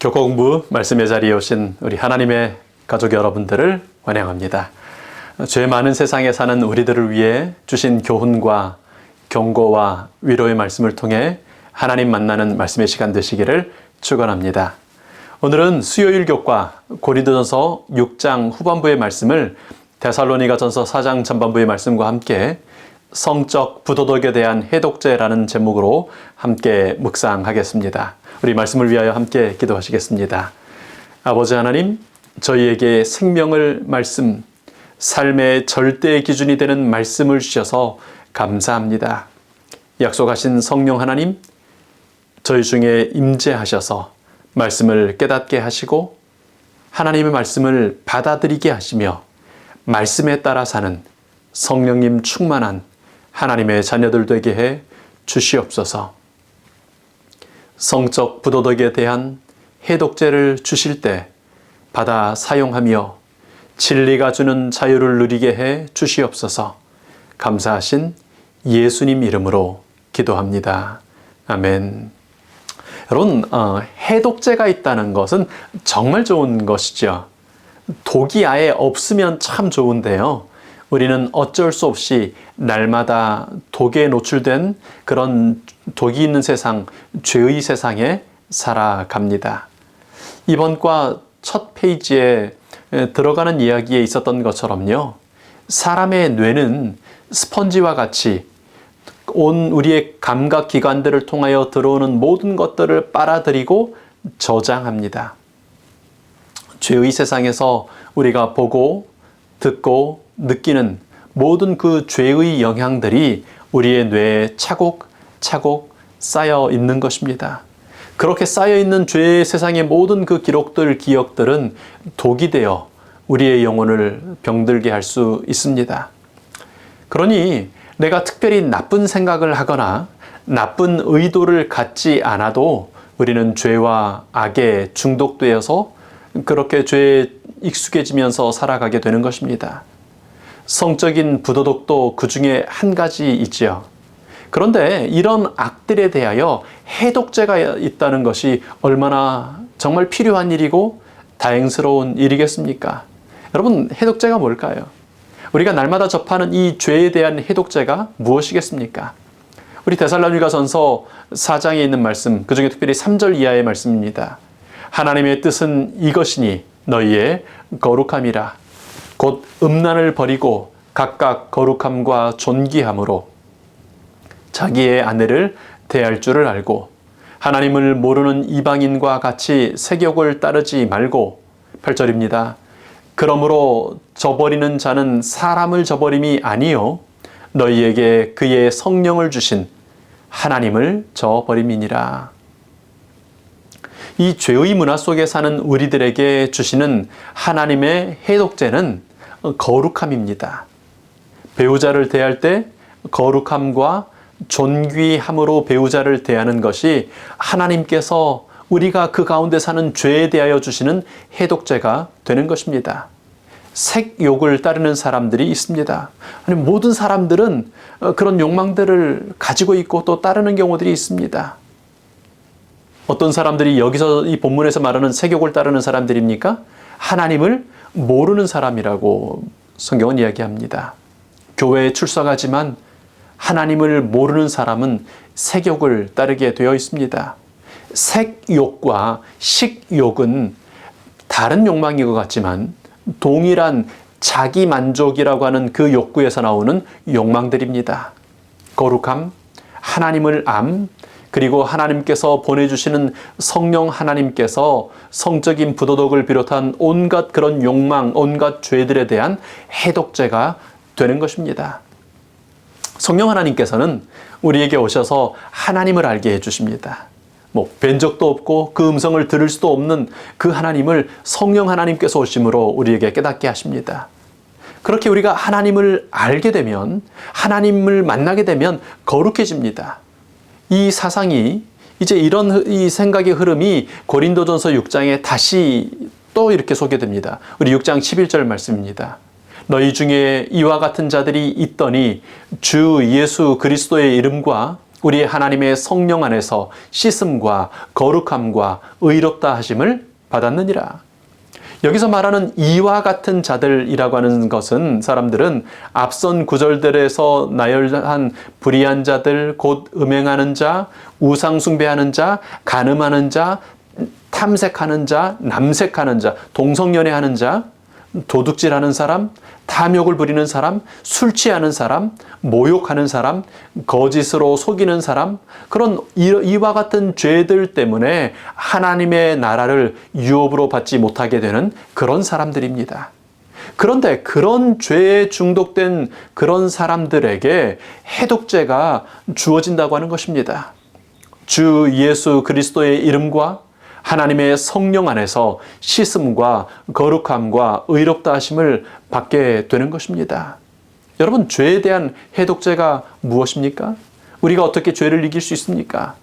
교과 공부 말씀의 자리에 오신 우리 하나님의 가족 여러분들을 환영합니다. 죄 많은 세상에 사는 우리들을 위해 주신 교훈과 경고와 위로의 말씀을 통해 하나님 만나는 말씀의 시간 되시기를 축원합니다. 오늘은 수요일 교과 고린도전서 6장 후반부의 말씀을 데살로니가전서 4장 전반부의 말씀과 함께 성적 부도덕에 대한 해독제라는 제목으로 함께 묵상하겠습니다. 우리 말씀을 위하여 함께 기도하시겠습니다. 아버지 하나님, 저희에게 생명을 말씀, 삶의 절대 기준이 되는 말씀을 주셔서 감사합니다. 약속하신 성령 하나님, 저희 중에 임재하셔서 말씀을 깨닫게 하시고 하나님의 말씀을 받아들이게 하시며 말씀에 따라 사는 성령님 충만한 하나님의 자녀들 되게 해 주시옵소서. 성적 부도덕에 대한 해독제를 주실 때 받아 사용하며 진리가 주는 자유를 누리게 해 주시옵소서. 감사하신 예수님 이름으로 기도합니다. 아멘. 여러분, 해독제가 있다는 것은 정말 좋은 것이죠. 독이 아예 없으면 참 좋은데요. 우리는 어쩔 수 없이 날마다 독에 노출된 그런 독이 있는 세상, 죄의 세상에 살아갑니다. 이번 과 첫 페이지에 들어가는 이야기에 있었던 것처럼요. 사람의 뇌는 스펀지와 같이 온 우리의 감각 기관들을 통하여 들어오는 모든 것들을 빨아들이고 저장합니다. 죄의 세상에서 우리가 보고 듣고 느끼는 모든 그 죄의 영향들이 우리의 뇌에 차곡차곡 쌓여 있는 것입니다. 그렇게 쌓여 있는 죄의 세상의 모든 그 기록들, 기억들은 독이 되어 우리의 영혼을 병들게 할 수 있습니다. 그러니 내가 특별히 나쁜 생각을 하거나 나쁜 의도를 갖지 않아도 우리는 죄와 악에 중독되어서 그렇게 죄에 익숙해지면서 살아가게 되는 것입니다. 성적인 부도덕도 그 중에 한 가지 있지요. 그런데 이런 악들에 대하여 해독제가 있다는 것이 얼마나 정말 필요한 일이고 다행스러운 일이겠습니까? 여러분, 해독제가 뭘까요? 우리가 날마다 접하는 이 죄에 대한 해독제가 무엇이겠습니까? 우리 데살로니가전서 4장에 있는 말씀, 그 중에 특별히 3절 이하의 말씀입니다. 하나님의 뜻은 이것이니 너희의 거룩함이라. 곧 음란을 버리고 각각 거룩함과 존귀함으로 자기의 아내를 대할 줄을 알고 하나님을 모르는 이방인과 같이 세욕을 따르지 말고 8절입니다. 그러므로 저버리는 자는 사람을 저버림이 아니요 너희에게 그의 성령을 주신 하나님을 저버림이니라. 이 죄의 문화 속에 사는 우리들에게 주시는 하나님의 해독제는 거룩함입니다. 배우자를 대할 때 거룩함과 존귀함으로 배우자를 대하는 것이 하나님께서 우리가 그 가운데 사는 죄에 대하여 주시는 해독제가 되는 것입니다. 색욕을 따르는 사람들이 있습니다. 아니, 모든 사람들은 그런 욕망들을 가지고 있고 또 따르는 경우들이 있습니다. 어떤 사람들이 여기서 이 본문에서 말하는 색욕을 따르는 사람들입니까? 하나님을 모르는 사람이라고 성경은 이야기합니다. 교회에 출석하지만 하나님을 모르는 사람은 색욕을 따르게 되어 있습니다. 색욕과 식욕은 다른 욕망인 것 같지만 동일한 자기 만족이라고 하는 그 욕구에서 나오는 욕망들입니다. 거룩함, 하나님을 그리고 하나님께서 보내주시는 성령 하나님께서 성적인 부도덕을 비롯한 온갖 그런 욕망, 온갖 죄들에 대한 해독제가 되는 것입니다. 성령 하나님께서는 우리에게 오셔서 하나님을 알게 해주십니다. 뵌 적도 없고 그 음성을 들을 수도 없는 그 하나님을 성령 하나님께서 오심으로 우리에게 깨닫게 하십니다. 그렇게 우리가 하나님을 알게 되면, 하나님을 만나게 되면 거룩해집니다. 이 사상이 이제 이런 이 생각의 흐름이 고린도전서 6장에 다시 또 이렇게 소개됩니다. 우리 6장 11절 말씀입니다. 너희 중에 이와 같은 자들이 있더니 주 예수 그리스도의 이름과 우리 하나님의 성령 안에서 씻음과 거룩함과 의롭다 하심을 받았느니라. 여기서 말하는 이와 같은 자들이라고 하는 것은 사람들은 앞선 구절들에서 나열한 불의한 자들, 곧 음행하는 자, 우상숭배하는 자, 간음하는 자, 탐색하는 자, 남색하는 자, 동성연애하는 자, 도둑질하는 사람, 탐욕을 부리는 사람, 술 취하는 사람, 모욕하는 사람, 거짓으로 속이는 사람, 그런 이와 같은 죄들 때문에 하나님의 나라를 유업으로 받지 못하게 되는 그런 사람들입니다. 그런데 그런 죄에 중독된 그런 사람들에게 해독제가 주어진다고 하는 것입니다. 주 예수 그리스도의 이름과 하나님의 성령 안에서 씻음과 거룩함과 의롭다 하심을 받게 되는 것입니다. 여러분, 죄에 대한 해독제가 무엇입니까? 우리가 어떻게 죄를 이길 수 있습니까?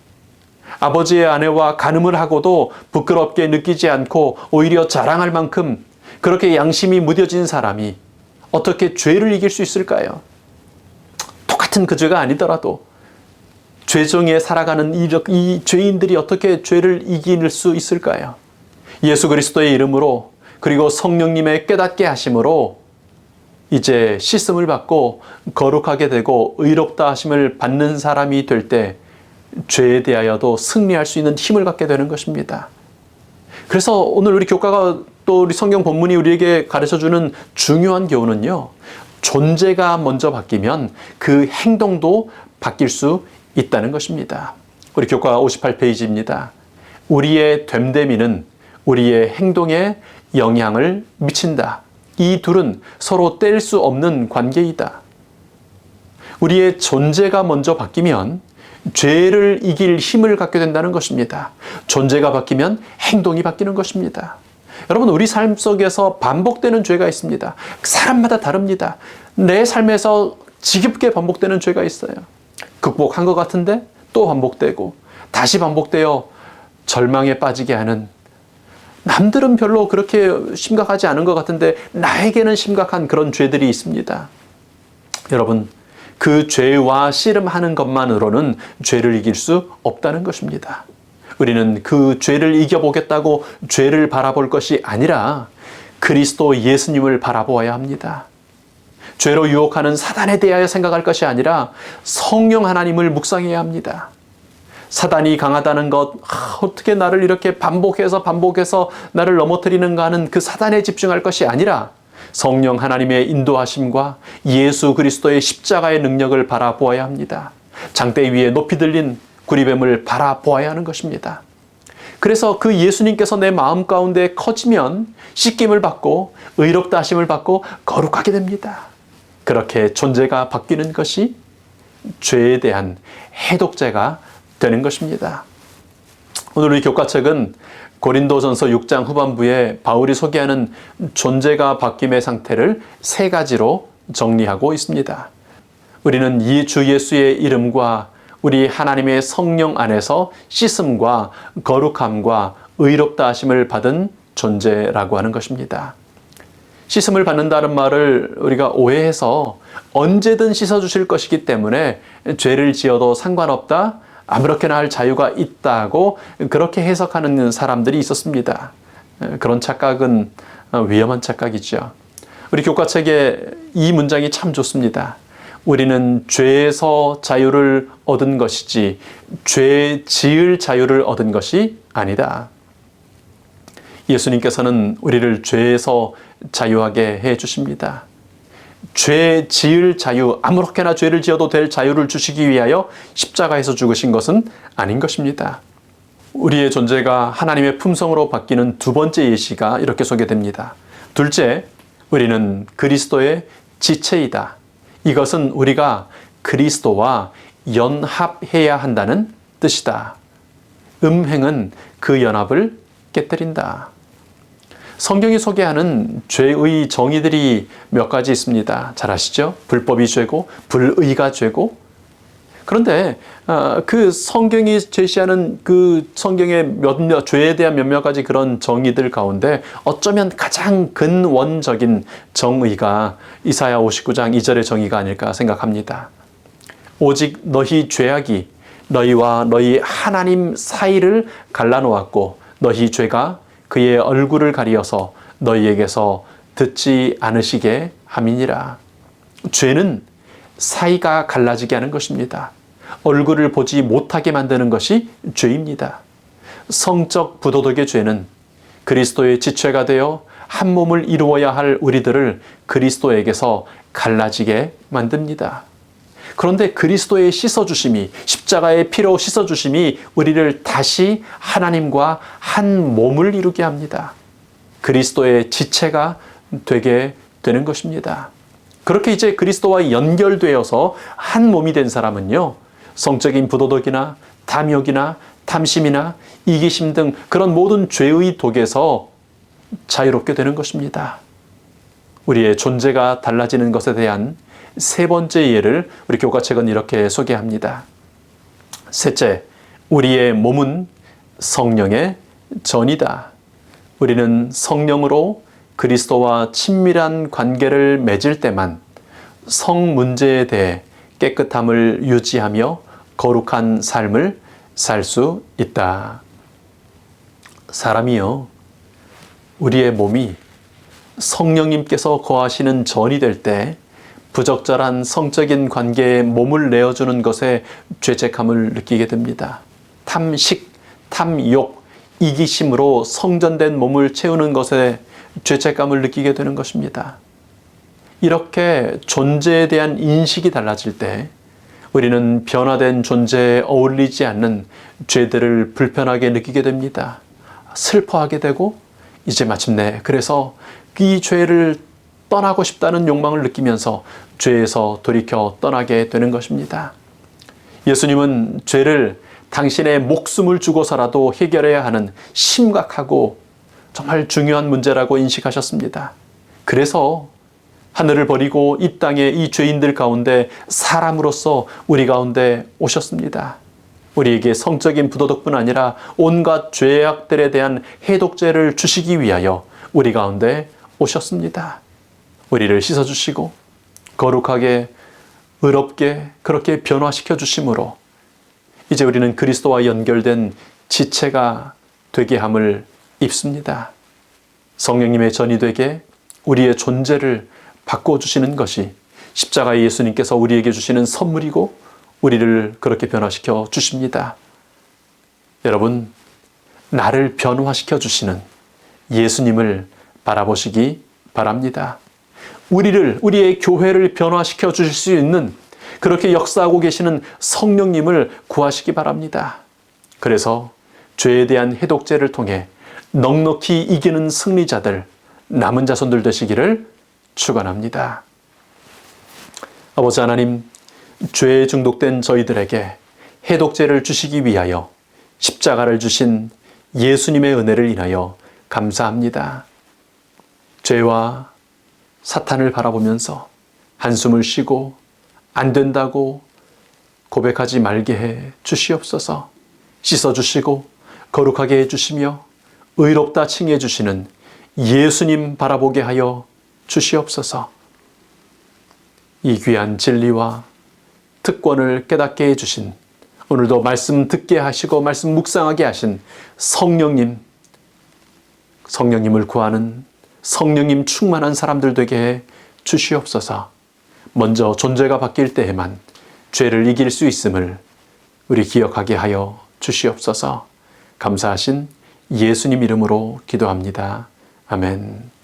아버지의 아내와 간음을 하고도 부끄럽게 느끼지 않고 오히려 자랑할 만큼 그렇게 양심이 무뎌진 사람이 어떻게 죄를 이길 수 있을까요? 똑같은 그 죄가 아니더라도 죄 중에 살아가는 이 죄인들이 어떻게 죄를 이길 수 있을까요? 예수 그리스도의 이름으로 그리고 성령님의 깨닫게 하심으로 이제 씻음을 받고 거룩하게 되고 의롭다 하심을 받는 사람이 될 때 죄에 대하여도 승리할 수 있는 힘을 갖게 되는 것입니다. 그래서 오늘 우리 교과가 또 우리 성경 본문이 우리에게 가르쳐주는 중요한 교훈은요, 존재가 먼저 바뀌면 그 행동도 바뀔 수 있다는 것입니다. 우리 교과 58페이지입니다. 우리의 됨됨이는 우리의 행동에 영향을 미친다. 이 둘은 서로 뗄 수 없는 관계이다. 우리의 존재가 먼저 바뀌면 죄를 이길 힘을 갖게 된다는 것입니다. 존재가 바뀌면 행동이 바뀌는 것입니다. 여러분, 우리 삶 속에서 반복되는 죄가 있습니다. 사람마다 다릅니다. 내 삶에서 지겹게 반복되는 죄가 있어요. 극복한 것 같은데 또 반복되고 다시 반복되어 절망에 빠지게 하는, 남들은 별로 그렇게 심각하지 않은 것 같은데 나에게는 심각한 그런 죄들이 있습니다. 여러분, 그 죄와 씨름하는 것만으로는 죄를 이길 수 없다는 것입니다. 우리는 그 죄를 이겨보겠다고 죄를 바라볼 것이 아니라 그리스도 예수님을 바라보아야 합니다. 죄로 유혹하는 사단에 대하여 생각할 것이 아니라 성령 하나님을 묵상해야 합니다. 사단이 강하다는 것, 어떻게 나를 이렇게 반복해서 나를 넘어뜨리는가 하는 그 사단에 집중할 것이 아니라 성령 하나님의 인도하심과 예수 그리스도의 십자가의 능력을 바라보아야 합니다. 장대 위에 높이 들린 구리뱀을 바라보아야 하는 것입니다. 그래서 그 예수님께서 내 마음 가운데 커지면 씻김을 받고 의롭다 하심을 받고 거룩하게 됩니다. 그렇게 존재가 바뀌는 것이 죄에 대한 해독제가 되는 것입니다. 오늘 우리 교과책은 고린도전서 6장 후반부에 바울이 소개하는 존재가 바뀜의 상태를 세 가지로 정리하고 있습니다. 우리는 이 주 예수의 이름과 우리 하나님의 성령 안에서 씻음과 거룩함과 의롭다 하심을 받은 존재라고 하는 것입니다. 씻음을 받는다는 말을 우리가 오해해서 언제든 씻어주실 것이기 때문에 죄를 지어도 상관없다, 아무렇게나 할 자유가 있다고 그렇게 해석하는 사람들이 있었습니다. 그런 착각은 위험한 착각이죠. 우리 교과책에 이 문장이 참 좋습니다. 우리는 죄에서 자유를 얻은 것이지 죄 지을 자유를 얻은 것이 아니다. 예수님께서는 우리를 죄에서 자유하게 해 주십니다. 죄 지을 자유, 아무렇게나 죄를 지어도 될 자유를 주시기 위하여 십자가에서 죽으신 것은 아닌 것입니다. 우리의 존재가 하나님의 품성으로 바뀌는 두 번째 예시가 이렇게 소개됩니다. 둘째, 우리는 그리스도의 지체이다. 이것은 우리가 그리스도와 연합해야 한다는 뜻이다. 음행은 그 연합을 깨뜨린다. 성경이 소개하는 죄의 정의들이 몇 가지 있습니다. 잘 아시죠? 불법이 죄고 불의가 죄고. 그런데 그 성경이 제시하는 그 성경의 죄에 대한 몇몇 가지 그런 정의들 가운데 어쩌면 가장 근원적인 정의가 이사야 59장 2절의 정의가 아닐까 생각합니다. 오직 너희 죄악이 너희와 너희 하나님 사이를 갈라놓았고 너희 죄가 그의 얼굴을 가리어서 너희에게서 듣지 않으시게 함이니라. 죄는 사이가 갈라지게 하는 것입니다. 얼굴을 보지 못하게 만드는 것이 죄입니다. 성적 부도덕의 죄는 그리스도의 지체가 되어 한 몸을 이루어야 할 우리들을 그리스도에게서 갈라지게 만듭니다. 그런데 그리스도의 씻어주심이, 십자가의 피로 씻어주심이 우리를 다시 하나님과 한 몸을 이루게 합니다. 그리스도의 지체가 되게 되는 것입니다. 그렇게 이제 그리스도와 연결되어서 한 몸이 된 사람은요, 성적인 부도덕이나 탐욕이나 탐심이나 이기심 등 그런 모든 죄의 독에서 자유롭게 되는 것입니다. 우리의 존재가 달라지는 것에 대한 세 번째 예를 우리 교과책은 이렇게 소개합니다. 셋째, 우리의 몸은 성령의 전이다. 우리는 성령으로 그리스도와 친밀한 관계를 맺을 때만 성 문제에 대해 깨끗함을 유지하며 거룩한 삶을 살 수 있다. 사람이요, 우리의 몸이 성령님께서 거하시는 전이 될 때 부적절한 성적인 관계에 몸을 내어주는 것에 죄책감을 느끼게 됩니다. 탐식, 탐욕, 이기심으로 성전된 몸을 채우는 것에 죄책감을 느끼게 되는 것입니다. 이렇게 존재에 대한 인식이 달라질 때 우리는 변화된 존재에 어울리지 않는 죄들을 불편하게 느끼게 됩니다. 슬퍼하게 되고 이제 마침내 그래서 이 죄를 떠나고 싶다는 욕망을 느끼면서 죄에서 돌이켜 떠나게 되는 것입니다. 예수님은 죄를 당신의 목숨을 주고서라도 해결해야 하는 심각하고 정말 중요한 문제라고 인식하셨습니다. 그래서 하늘을 버리고 이 땅에 이 죄인들 가운데 사람으로서 우리 가운데 오셨습니다. 우리에게 성적인 부도덕뿐 아니라 온갖 죄악들에 대한 해독제를 주시기 위하여 우리 가운데 오셨습니다. 우리를 씻어주시고 거룩하게 의롭게 그렇게 변화시켜 주심으로 이제 우리는 그리스도와 연결된 지체가 되게 함을 입습니다. 성령님의 전이 되게 우리의 존재를 바꿔주시는 것이 십자가의 예수님께서 우리에게 주시는 선물이고 우리를 그렇게 변화시켜 주십니다. 여러분, 나를 변화시켜 주시는 예수님을 바라보시기 바랍니다. 우리의 교회를 변화시켜 주실 수 있는 그렇게 역사하고 계시는 성령님을 구하시기 바랍니다. 그래서 죄에 대한 해독제를 통해 넉넉히 이기는 승리자들, 남은 자손들 되시기를 축원합니다. 아버지 하나님, 죄에 중독된 저희들에게 해독제를 주시기 위하여 십자가를 주신 예수님의 은혜를 인하여 감사합니다. 죄와 사탄을 바라보면서 한숨을 쉬고 안 된다고 고백하지 말게 해 주시옵소서. 씻어주시고 거룩하게 해주시며 의롭다 칭해 주시는 예수님 바라보게 하여 주시옵소서. 이 귀한 진리와 특권을 깨닫게 해주신, 오늘도 말씀 듣게 하시고 말씀 묵상하게 하신 성령님을 구하는 성령님 충만한 사람들 되게 해 주시옵소서. 먼저 존재가 바뀔 때에만 죄를 이길 수 있음을 우리 기억하게 하여 주시옵소서. 감사하신 예수님 이름으로 기도합니다. 아멘.